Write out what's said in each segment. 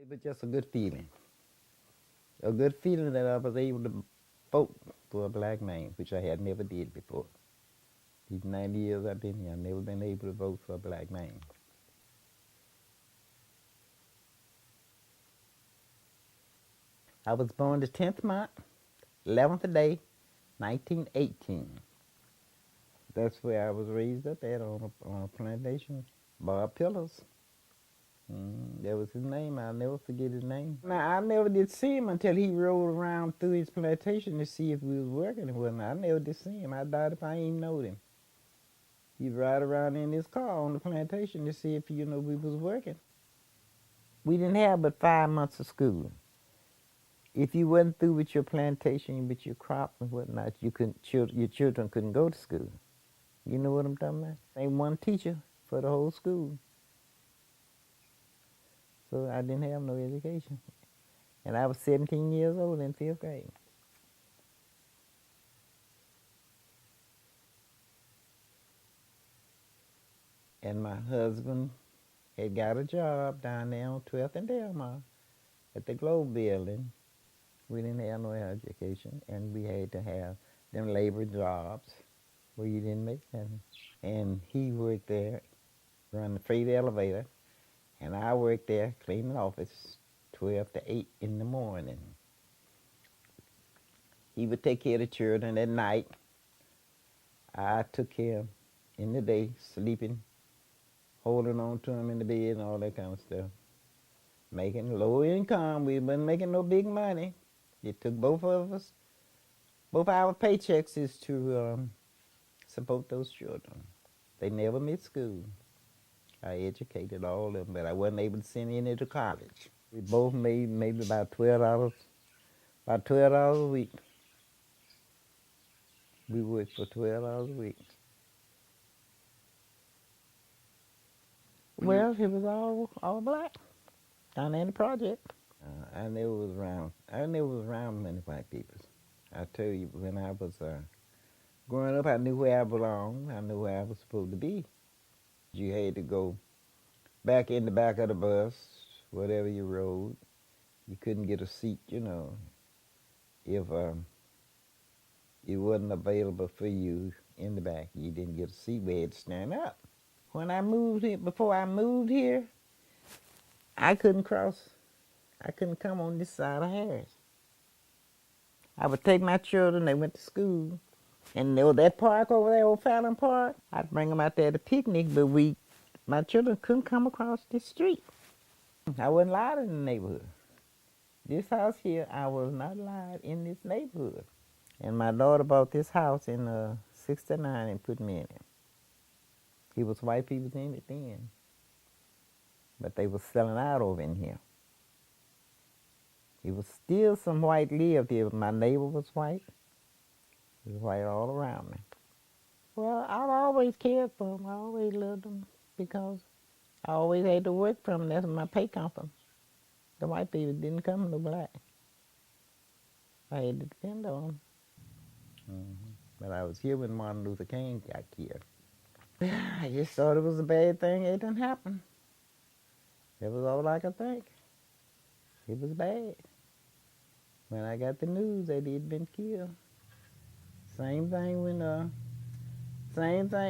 It was just a good feeling. A good feeling that I was able to vote for a black man, which I had never did before. These 90 years I've been here, I've never been able to vote for a black man. I was born the 10th month, 11th day, 1918. That's where I was raised up at on a plantation, Bob Pillars. That was his name. I'll never forget his name. Now, I never did see him until he rode around through his plantation to see if we was working or whatnot. I never did see him. I doubt if I even knowed him. He'd ride around in his car on the plantation to see if, we was working. We didn't have but 5 months of school. If you wasn't through with your plantation, with your crop and whatnot, your children couldn't go to school. You know what I'm talking about? Ain't one teacher for the whole school. So I didn't have no education. And I was 17 years old in 5th grade. And my husband had got a job down there on 12th and Delmar at the Globe Building. We didn't have no education, and we had to have them labor jobs where you didn't make nothing. And he worked there, running the freight elevator, and I worked there cleaning the office 12 to 8 in the morning. He would take care of the children at night. I took care of in the day, sleeping, holding on to them in the bed and all that kind of stuff. Making low income. We wasn't making no big money. It took both of us, both our paychecks is to support those children. They never missed school. I educated all of them, but I wasn't able to send any to college. We both made maybe about $12 a week. We worked for $12 a week. Well, it was all black down there in the project. I never was around many white people. I tell you, when I was growing up, I knew where I belonged. I knew where I was supposed to be. You had to go back in the back of the bus, whatever you rode. You couldn't get a seat, if it wasn't available for you in the back. You didn't get a seat. We had to stand up. When I moved here, before I moved here, I couldn't come on this side of Harris. I would take my children, they went to school, and there was that park over there, Old Fallon Park. I'd bring them out there to picnic, but my children couldn't come across this street. I wasn't allowed in the neighborhood. This house here, I was not allowed in this neighborhood. And my daughter bought this house in '69 and put me in it. It was white people in it then, but they was selling out over in here. It was still some white lived here. My neighbor was white. It was white all around me. Well, I've always cared for them. I always loved them because I always had to work for them. That's where my pay come from. The white people didn't come from the black. I had to depend on them. But I was here when Martin Luther King got killed. I just thought it was a bad thing. It didn't happen. That was all I could think. It was bad. When I got the news that he'd been killed. Same thing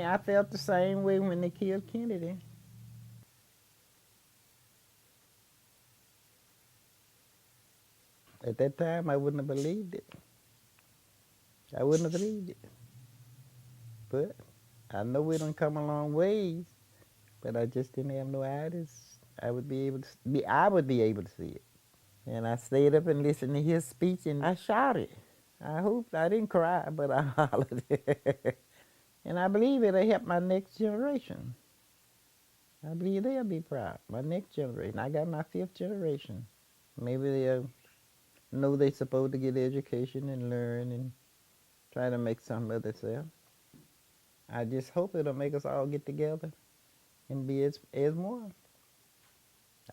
I felt the same way when they killed Kennedy. At that time, I wouldn't have believed it. I wouldn't have believed it. But I know we done come a long ways, but I just didn't have no ideas. I would be able to see it. And I stayed up and listened to his speech, and I shouted. I didn't cry, but I hollered. And I believe it'll help my next generation. I believe they'll be proud, my next generation. I got my 5th generation. Maybe they'll know they're supposed to get education and learn and try to make something of themselves. I just hope it'll make us all get together and be as one.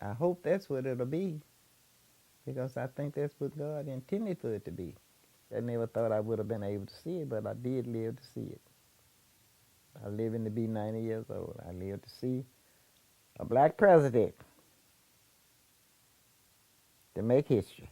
I hope that's what it'll be, because I think that's what God intended for it to be. I never thought I would have been able to see it, but I did live to see it. I living to be 90 years old. I lived to see a black president. to make history.